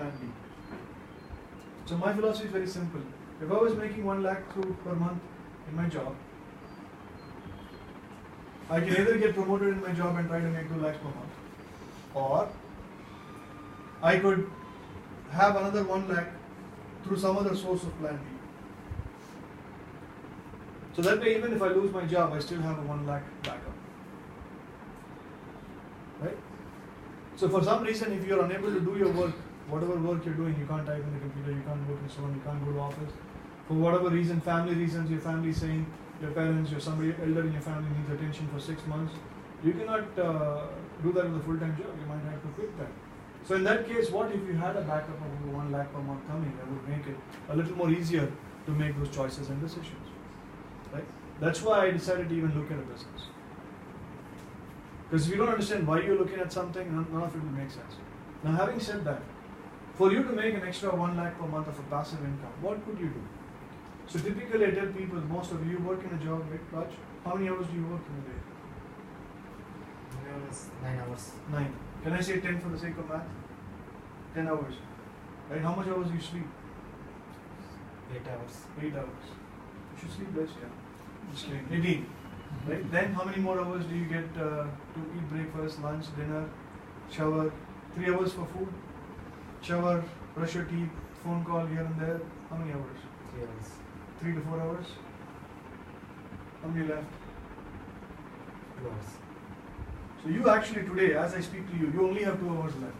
plan B. So my philosophy is very simple. If I was making 1 lakh per month in my job, I can either get promoted in my job and try to make 2 lakhs per month, or I could have another 1 lakh through some other source of plan B. So that way, even if I lose my job, I still have a 1 lakh backup. Right? So for some reason, if you're unable to do your work, whatever work you're doing, you can't type in the computer, you can't work in salon, you can't go to office. For whatever reason, family reasons, your family is saying, your parents, or somebody elder in your family needs attention for 6 months, you cannot do that with a full-time job. You might have to quit that. So in that case, what if you had a backup of 1 lakh per month coming? That would make it a little more easier to make those choices and decisions. Right? That's why I decided to even look at a business. Because if you don't understand why you're looking at something, none of it will make sense. Now, having said that, for you to make an extra 1 lakh per month of a passive income, what could you do? So typically I tell people, most of you work in a job, right, Raj? How many hours do you work in a day? 9 hours. 9. Can I say 10 for the sake of math? 10 hours. Right? How much hours do you sleep? 8 hours. 8 hours. You should sleep less, yeah. Just kidding. 18. Right? Then how many more hours do you get to eat breakfast, lunch, dinner, shower? 3 hours for food? Shower, brush your teeth, phone call here and there. How many hours? 3 hours. 3 to 4 hours? How many left? 2 hours. So you actually today, as I speak to you, you only have 2 hours left.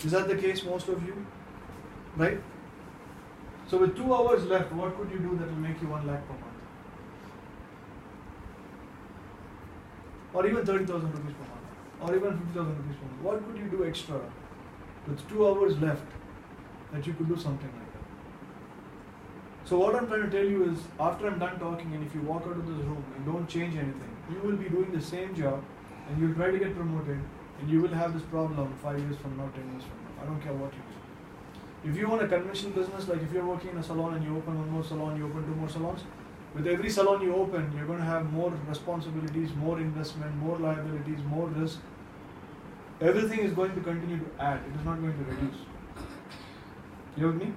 Is that the case, most of you? Right? So with 2 hours left, what could you do that will make you 1 lakh per month? Or even 30,000 rupees per month? Or even 50,000 rupees per month? What could you do extra with 2 hours left that you could do something like that? So what I'm trying to tell you is, after I'm done talking, and if you walk out of this room and don't change anything, you will be doing the same job and you'll try to get promoted and you will have this problem 5 years from now, 10 years from now. I don't care what you do. If you want a conventional business, like if you're working in a salon and you open 1 more salon, you open 2 more salons, with every salon you open, you're going to have more responsibilities, more investment, more liabilities, more risk. Everything is going to continue to add. It is not going to reduce. You with me?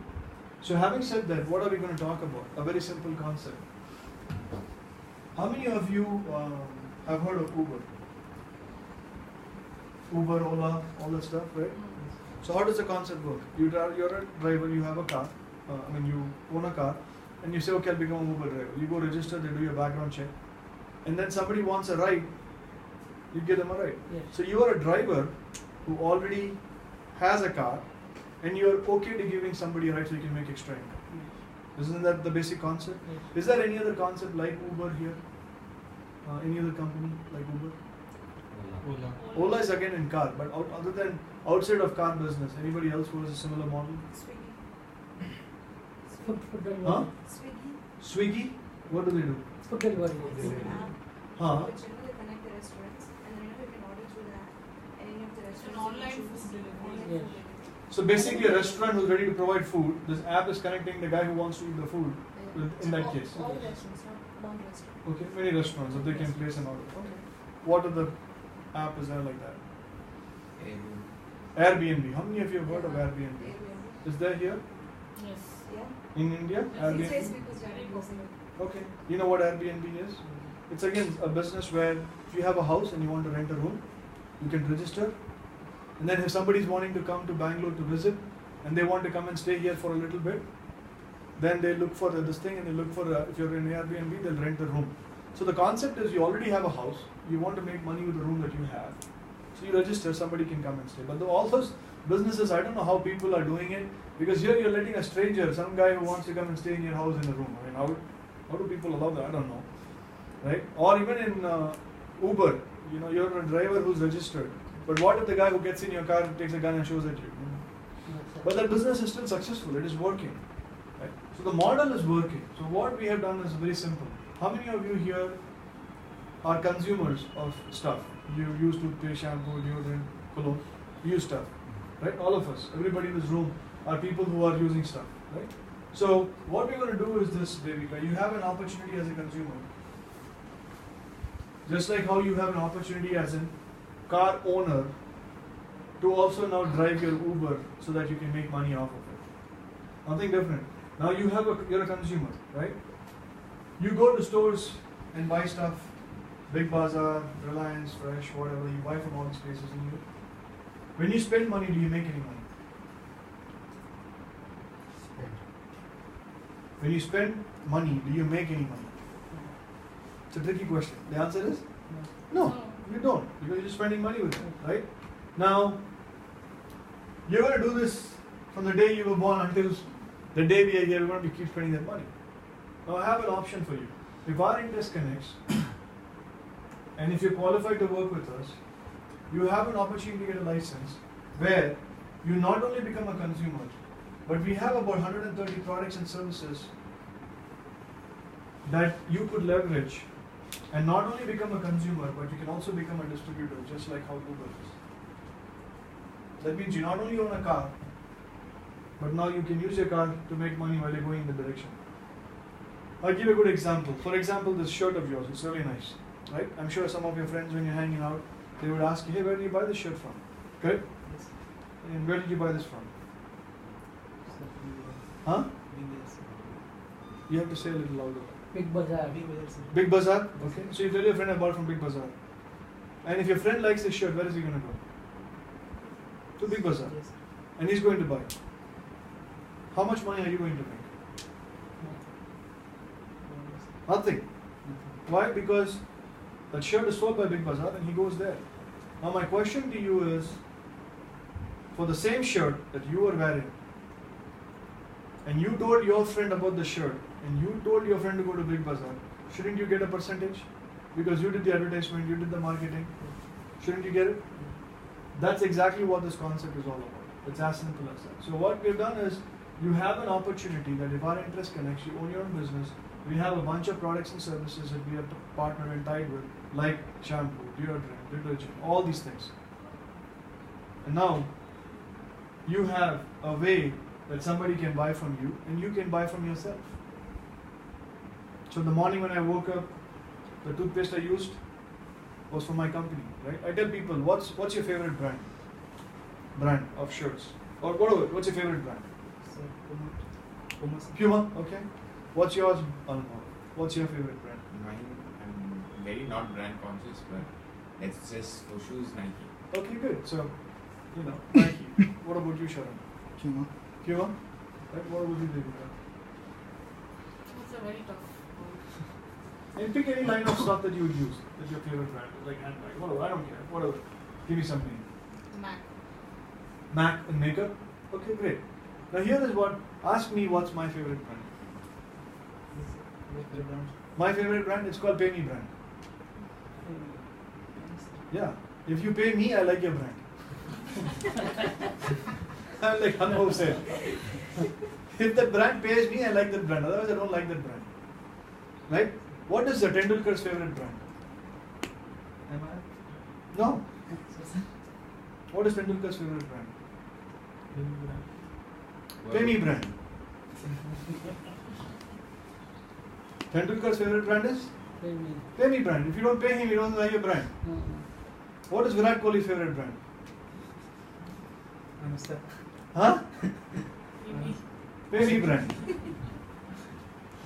So having said that, what are we going to talk about? A very simple concept. How many of you have heard of Uber? Uber, Ola, all that stuff, right? So how does the concept work? You're a driver, you have a car, you own a car, and you say, okay, I'll become an Uber driver. You go register, they do your background check, and then somebody wants a ride, you give them a ride. Yes. So you are a driver who already has a car, and you're okay to giving somebody a ride so you can make extra income. Yes. Isn't that the basic concept? Yes. Is there any other concept like Uber here? Any other company like Uber? Ola. Ola is again in car, but other than outside of car business, anybody else who has a similar model? Swiggy. Food delivery. Huh? Swiggy. Swiggy? What do they do? Food delivery. It's an app Huh? which connect the restaurants, and then you can order through the app. And any of the It's an restaurants. online you can choose food delivery. online Yes. food delivery. So basically a restaurant who's ready to provide food, this app is connecting the guy who wants to eat the food in that case. All the restaurants, not non-restaurants. Okay, many restaurants that they can place an order. Okay. What other app is there like that? Airbnb. How many of you have heard of Airbnb? Airbnb. Is there here Yes. Yeah. in India? These Airbnb? days people started using it. Okay. You know what Airbnb is? It's again a business where if you have a house and you want to rent a room, you can register. And then if somebody is wanting to come to Bangalore to visit and they want to come and stay here for a little bit, then they look for this thing and they look for, if you're in Airbnb, they'll rent the room. So the concept is you already have a house, you want to make money with the room that you have. So you register, somebody can come and stay. But all those businesses, I don't know how people are doing it, because here you're letting a stranger, some guy who wants to come and stay in your house in a room. I mean, how do people allow that? I don't know. Right? Or even in Uber, you're a driver who's registered. But what if the guy who gets in your car takes a gun and shows at you? But that business is still successful, it is working. Right? So the model is working. So what we have done is very simple. How many of you here are consumers of stuff? You use toothpaste, shampoo, deodorant, cologne, you use stuff. Right? All of us, everybody in this room are people who are using stuff. Right? So what we're going to do is this, Devika. You have an opportunity as a consumer. Just like how you have an opportunity as a car owner to also now drive your Uber so that you can make money off of it. Nothing different. Now you're a consumer, right? You go to stores and buy stuff, Big Bazaar, Reliance, Fresh, whatever, you buy from all these places, and when you spend money, do you make any money? Spend. When you spend money, do you make any money? It's a tricky question. The answer is no, you don't, because you're just spending money with it, right? Now, you're going to do this from the day you were born until the day we are here. We're going to keep spending that money. Now, I have an option for you. If our interest connects, and if you're qualified to work with us, you have an opportunity to get a license where you not only become a consumer, but we have about 130 products and services that you could leverage and not only become a consumer, but you can also become a distributor, just like how Uber is. That means you not only own a car, but now you can use your car to make money while you're going in the direction. I'll give you a good example. For example, this shirt of yours, it's really nice, right? I'm sure some of your friends, when you're hanging out, they would ask you, hey, where did you buy this shirt from? Good? Yes. And where did you buy this from? So, Huh? BBS. You have to say a little louder. Big Bazaar. BBS. Big Bazaar? Okay. So you tell your friend I bought it from Big Bazaar. And if your friend likes this shirt, where is he going to go? To Big Bazaar. Yes. And he's going to buy. How much money are you going to make? Nothing. Why? Because that shirt is sold by Big Bazaar and he goes there. Now my question to you is, for the same shirt that you are wearing, and you told your friend about the shirt, and you told your friend to go to Big Bazaar, shouldn't you get a percentage? Because you did the advertisement, you did the marketing. Shouldn't you get it? That's exactly what this concept is all about. It's as simple as that. So what we've done is, you have an opportunity that if our interest connects, you own your own business. We have a bunch of products and services that we are partnered and tied with, like shampoo, deodorant, detergent, all these things. And now, you have a way that somebody can buy from you, and you can buy from yourself. So in the morning when I woke up, the toothpaste I used was from my company, right? I tell people, what's your favorite brand of shirts? Or what's your favorite brand? So, Puma. Puma, okay. What's yours, Anupam? What's your favorite brand? Mine, I'm very not brand conscious, but let's just for shoes, Nike. Okay, good. So, Nike. What about you, Sharon? Puma. Puma? Right? What about you, Devika? It's a very tough one. And pick any line of stuff that you would use. That's your favorite brand. Like handbag. Whatever, I don't care. Whatever. Give me something. Mac. Mac and makeup? Okay, great. Now here is what, ask me what's my favorite brand. My favorite brand, it's called Pay Me brand. Yeah. If you pay me, I like your brand. I'm like Hanho said. If the brand pays me, I like that brand. Otherwise, I don't like that brand. Right? What is the Tendulkar's favorite brand? Am I? No. What is Tendulkar's favorite brand? Pay Me brand. Tendulkar's favorite brand is? Pay me. Pay Me brand. If you don't pay him, you don't like your brand. What is Virat Kohli's favorite brand? Namaste. Huh? Maybe. Pay Me brand.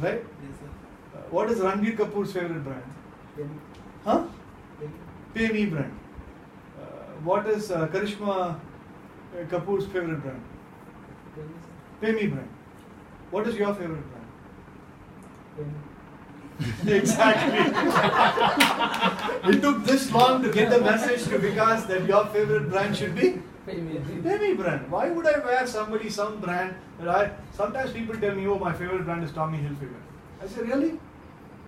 Right? Yes, sir. What is Ranbir Kapoor's favorite brand? Penny. Huh? Penny. Pay Me brand. What is Karishma Kapoor's favorite brand? Penny, sir. Pay Me brand. What is your favorite brand? Penny. Exactly. It took this long to get the message to Vikas that your favorite brand should be Pay me. Pay Me brand. Why would I wear some brand that sometimes people tell me, oh, my favorite brand is Tommy Hilfiger. I said, really?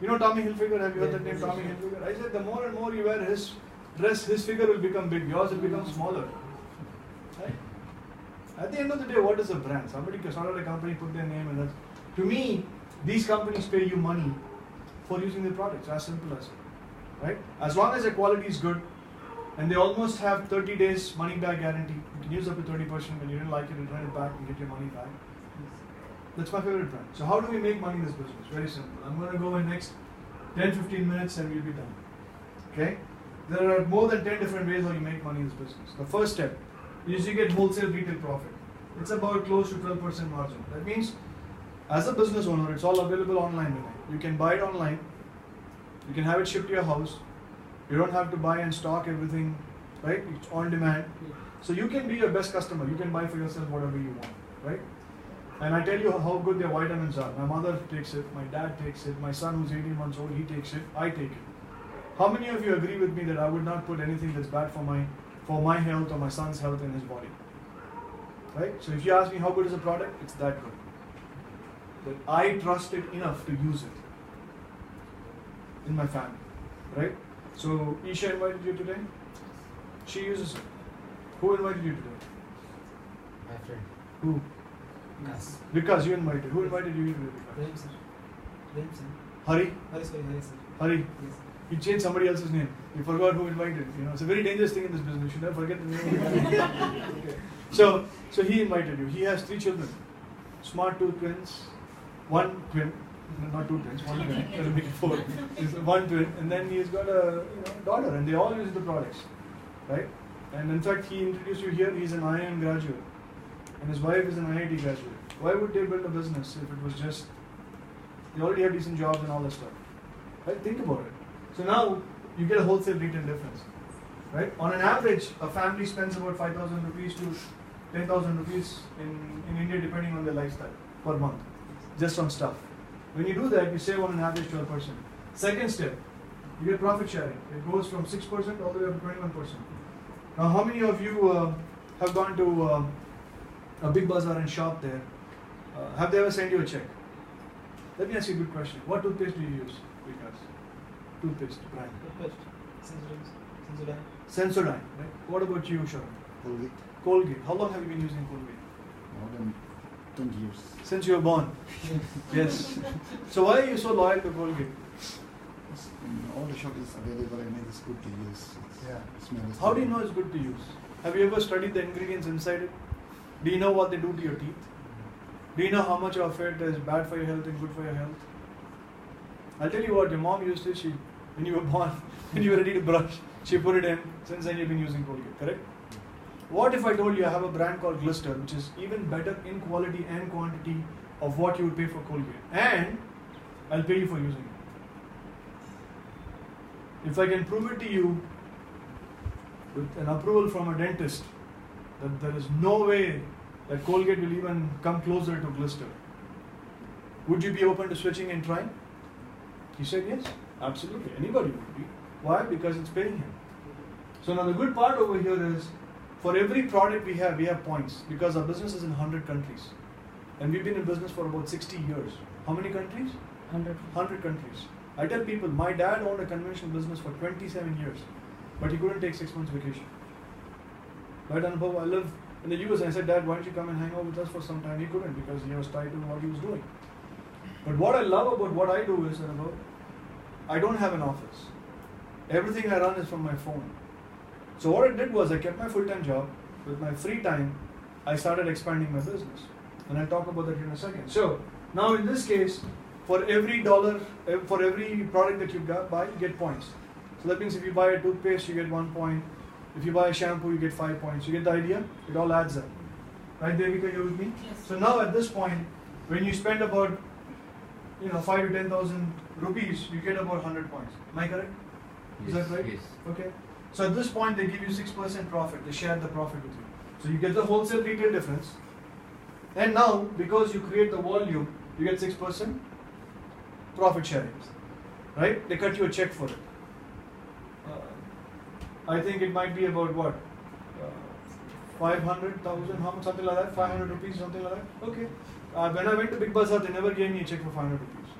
You know Tommy Hilfiger? Have you heard the name Tommy Hilfiger? I said, the more and more you wear his dress, his figure will become big. Yours will become smaller. Right? At the end of the day, what is a brand? Somebody started a company, put their name, and that's. To me, these companies pay you money for using their products. As simple as it. Right? As long as the quality is good, and they almost have 30 days money back guarantee. You can use up to 30%. When you didn't like it, return it back and get your money back. That's my favorite brand. So how do we make money in this business? Very simple. I'm going to go in next 10-15 minutes and we'll be done. Okay? There are more than 10 different ways how you make money in this business. The first step is you get wholesale retail profit. It's about close to 12% margin. That means, as a business owner, it's all available online today. You can buy it online. You can have it shipped to your house. You don't have to buy and stock everything, right? It's on demand. So you can be your best customer. You can buy for yourself whatever you want, right? And I tell you how good their vitamins are. My mother takes it, my dad takes it, my son who's 18 months old, he takes it, I take it. How many of you agree with me that I would not put anything that's bad for my health or my son's health in his body? Right? So if you ask me how good is a product, it's that good. That I trust it enough to use it in my family. Right? So Isha invited you today? She uses it. Who invited you today? My friend. Who? Yes. Vikas, you invited. Who invited you today? Prem sir. Prem sir. Hari? Hari sir. Hari. Yes. You changed somebody else's name. You forgot who invited. You know, it's a very dangerous thing in this business. You should never forget the name of the guy. Okay. So he invited you. He has 3 children. Smart 2 twins. 1 twin. No, not 2 twins. 1 twin. That'll make it 4. He's 1 twin. And then he's got a daughter. And they all use the products. Right? And in fact, he introduced you here. He's an IIM graduate. And his wife is an IIT graduate. Why would they build a business if it was just, they already have decent jobs and all that stuff? Right? Think about it. So now you get a wholesale retail difference. Right? On an average, a family spends about 5,000 rupees to 10,000 rupees in India, depending on their lifestyle, per month, just on stuff. When you do that, you save on an average 12%. Second step, you get profit sharing. It goes from 6% all the way up to 21%. Now, how many of you have gone to a big bazaar and shop there? Have they ever sent you a check? Let me ask you a good question. What toothpaste do you use? Because toothpaste brand. Sensodyne. Sensodyne, right? What about you, Sharon? Colgate. Colgate. How long have you been using Colgate? More than 20 years. Since you were born. Yes. So why are you so loyal to Colgate? In all the shops is available and it's good to use. Smell is How do good. you know it's good to use? Have you ever studied the ingredients inside it? Do you know what they do to your teeth? Do you know how much of it is bad for your health and good for your health? I'll tell you what, your mom used it, when you were born, when you were ready to brush, she put it in. Since then you've been using Colgate, correct? What if I told you I have a brand called Glister, which is even better in quality and quantity of what you would pay for Colgate, and I'll pay you for using it? If I can prove it to you with an approval from a dentist that there is no way that Colgate will even come closer to Glister, would you be open to switching and trying? He said yes, absolutely. Anybody would be. Why? Because it's paying him. So now the good part over here is, for every product we have points, because our business is in 100 countries. And we've been in business for about 60 years. How many countries? 100 countries. I tell people, my dad owned a conventional business for 27 years, but he couldn't take 6 months vacation. Right, Anubhav? I live in the US and I said, Dad, why don't you come and hang out with us for some time? He couldn't because he was tied to what he was doing. But what I love about what I do is, Anubhav, I don't have an office. Everything I run is from my phone. So what I did was I kept my full-time job. With my free time, I started expanding my business. And I'll talk about that in a second. So now in this case, for every dollar, for every product that you buy, you get points. So that means if you buy a toothpaste, you get 1 point. If you buy a shampoo, you get 5 points. You get the idea? It all adds up. Right, Devika, you with me? Yes. So now at this point, when you spend about 5 to 10,000 rupees, you get about 100 points. Am I correct? Is that right? Yes. Okay. So at this point, they give you 6% profit. They share the profit with you. So you get the wholesale retail difference. And now, because you create the volume, you get 6% profit sharing. Right? They cut you a check for it. I think it might be about what? 500,000, how much, something like that? 500 rupees, something like that? Okay. When I went to Big Bazaar, they never gave me a check for 500 rupees.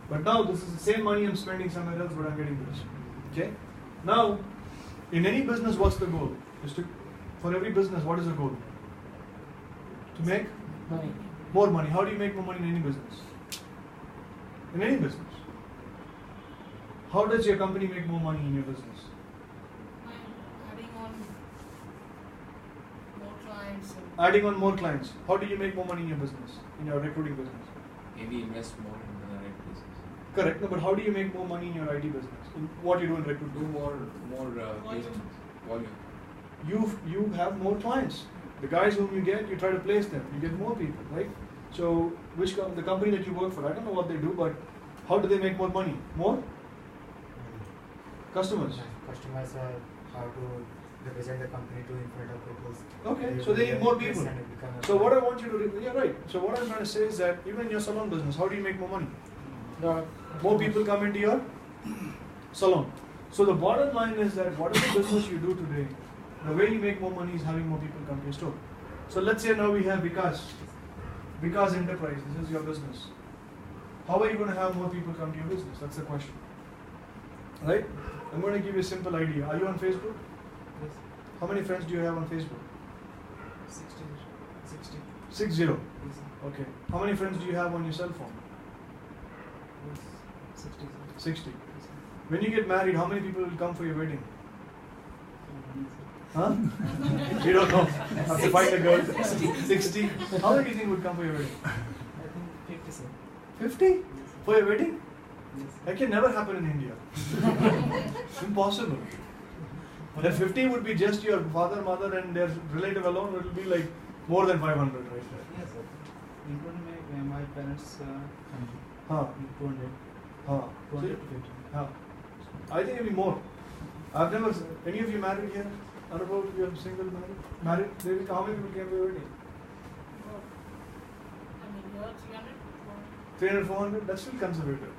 But now this is the same money I'm spending somewhere else, but I'm getting this. Okay? Now, in any business, what's the goal? For every business, what is the goal? To make Money. more money. How do you make more money in any business? In any business. How does your company make more money in your business? Adding on more clients. Adding on more clients. How do you make more money in your business? In your recruiting business? Maybe invest more in the right business. Correct. No, but how do you make more money in your IT business? In what you do in Do recruitment? more placements. Volume. you have more clients. The guys whom you get, you try to place them. You get more people, right? So the company that you work for, I don't know what they do, but how do they make more money? More customers. Customers are how to represent the company to in front of people. Okay, so they need more people. So what I want you to do, yeah, right. So what I'm trying to say is that even in your salon business, how do you make more money? More people come into your salon. So the bottom line is that whatever business you do today, the way you make more money is having more people come to your store. So let's say now we have Vikas Enterprise, this is your business. How are you going to have more people come to your business? That's the question. Right? I'm going to give you a simple idea. Are you on Facebook? Yes. How many friends do you have on Facebook? 60. 60. Yes. Okay. How many friends do you have on your cell phone? Yes. 60. 60. When you get married, how many people will come for your wedding? Huh? You don't know. Have to find a girl. 60. How many do you think would come for your wedding? I think 50, sir. 50? Yes. For your wedding? Yes. That can never happen in India. Impossible. That 50 would be just your father, mother, and their relative alone. It will be like more than 500 right there. Yes, sir. Including my parents' family. Huh. 200. Huh. 200 See? to 50. Huh. I think it'll be more. I've never. Any of you married here? Anubhav, you are single, married? Married? David, how many people came to your wedding? I mean, you're 300? 300, 400? That's still conservative.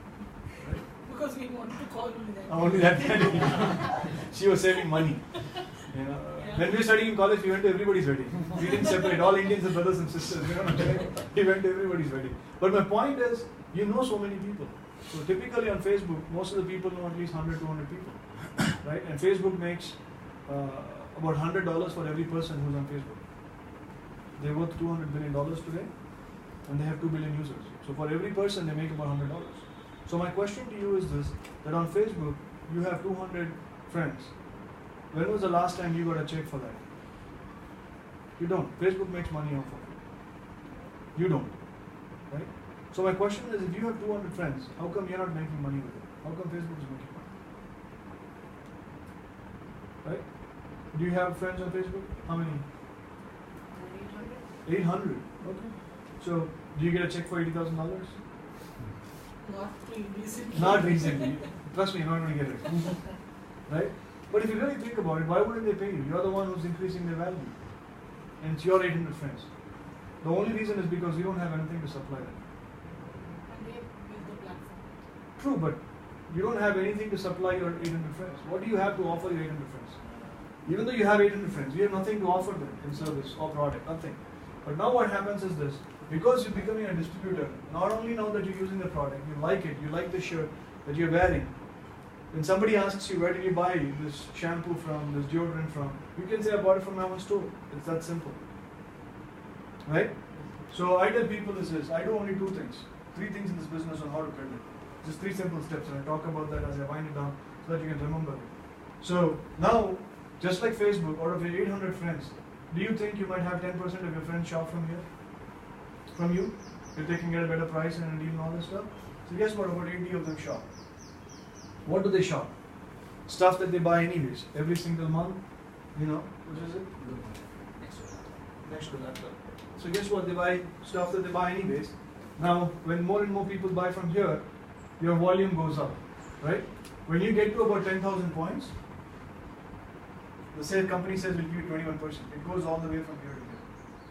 Right? Because we wanted to call only that. Only that. She was saving money. You know, Yeah. when we were studying in college, we went to everybody's wedding. We didn't separate. All Indians are brothers and sisters. You know, we went to everybody's wedding. But my point is, you know so many people. So typically on Facebook, most of the people know at least 100, 200 people. Right? And Facebook makes about $100 for every person who's on Facebook. They're worth $200 billion today, and they have 2 billion users. So for every person, they make about $100. So my question to you is this, that on Facebook, you have 200 friends. When was the last time you got a check for that? You don't. Facebook makes money off of it. You don't. Right? So my question is, if you have 200 friends, how come you're not making money with it? How come Facebook is making money? Right? Do you have friends on Facebook? How many? 800? 800. Okay. So, do you get a check for $80,000? Not too recently. Not recently. Trust me, you're not going to get it. Right? But if you really think about it, why wouldn't they pay you? You're the one who's increasing their value. And it's your 800 friends. The only reason is because you don't have anything to supply them. And they use the platform. True, but you don't have anything to supply your 800 friends. What do you have to offer your 800 friends? Even though you have 800 friends, you have nothing to offer them in service or product, nothing. But now what happens is this, because you're becoming a distributor, not only now that you're using the product, you like it, you like the shirt that you're wearing. When somebody asks you, where did you buy this shampoo from, this deodorant from, you can say, I bought it from my own store. It's that simple. Right? So I tell people this, I do only 2 things. 3 things in this business on how to build it. Just 3 simple steps, and I talk about that as I wind it down so that you can remember it. So now, just like Facebook, out of your 800 friends, do you think you might have 10% of your friends shop from here? From you? If they can get a better price and a deal and all this stuff? So guess what, about 80 of them shop. What do they shop? Stuff that they buy anyways, every single month, you know, which is it? Next to that. So guess what, they buy stuff that they buy anyways. Now, when more and more people buy from here, your volume goes up, right? When you get to about 10,000 points, the sale company says we'll give you 21%. It goes all the way from here to here.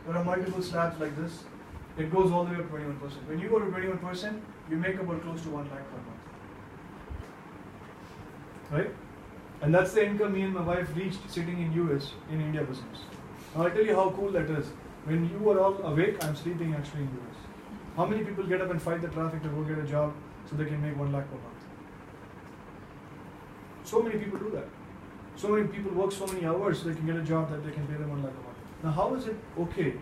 There are multiple slabs like this. It goes all the way up to 21%. When you go to 21%, you make about close to 1 lakh per month. Right? And that's the income me and my wife reached sitting in US in India business. Now I'll tell you how cool that is. When you are all awake, I'm sleeping actually in US. How many people get up and fight the traffic to go get a job so they can make 1 lakh per month? So many people do that. So many people work so many hours so they can get a job that they can pay them 1 lakh a month. Now how is it okay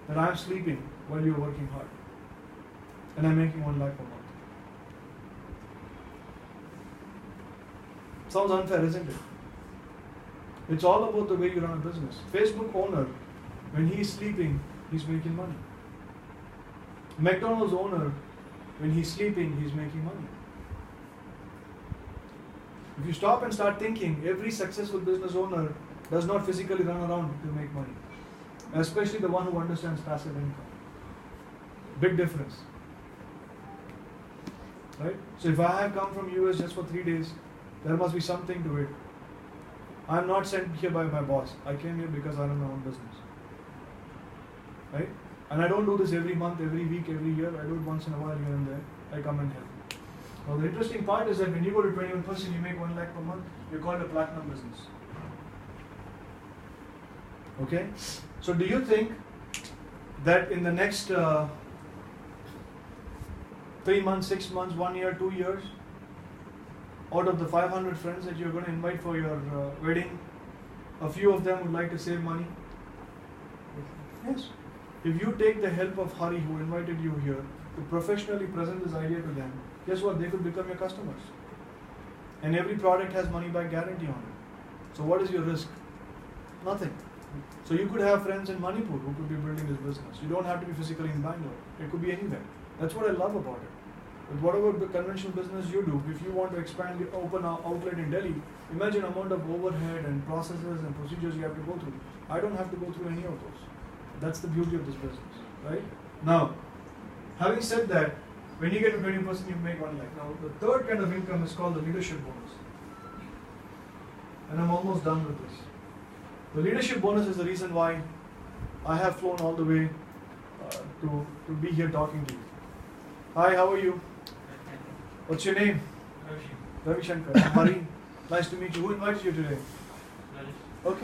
that I'm sleeping while you're working hard and I'm making 1 lakh per month? Sounds unfair, isn't it? It's all about the way you run a business. Facebook owner, when he's sleeping, he's making money. McDonald's owner, when he's sleeping, he's making money. If you stop and start thinking, every successful business owner does not physically run around to make money. Especially the one who understands passive income. Big difference. Right? So if I have come from US just for 3 days, there must be something to it. I am not sent here by my boss. I came here because I run my own business. Right? And I don't do this every month, every week, every year. I do it once in a while here and there. I come and help. Now the interesting part is that when you go to 21%, you make 1 lakh per month, you're called a platinum business. Okay? So do you think that in the next 3 months, 6 months, 1 year, 2 years, out of the 500 friends that you're going to invite for your wedding, a few of them would like to save money? Yes. If you take the help of Hari, who invited you here, to professionally present this idea to them, guess what? They could become your customers. And every product has money back guarantee on it. So what is your risk? Nothing. So you could have friends in Manipur who could be building this business. You don't have to be physically in Bangalore. It could be anywhere. That's what I love about it. With whatever conventional business you do, if you want to expand, open an outlet in Delhi, imagine the amount of overhead and processes and procedures you have to go through. I don't have to go through any of those. That's the beauty of this business, right? Now, having said that, when you get to 20%, you make 1 lakh. Now, the third kind of income is called the leadership bonus. And I'm almost done with this. The leadership bonus is the reason why I have flown all the way to be here talking to you. Hi, how are you? What's your name? Ravi Shankar. Hari. Nice to meet you. Who invited you today?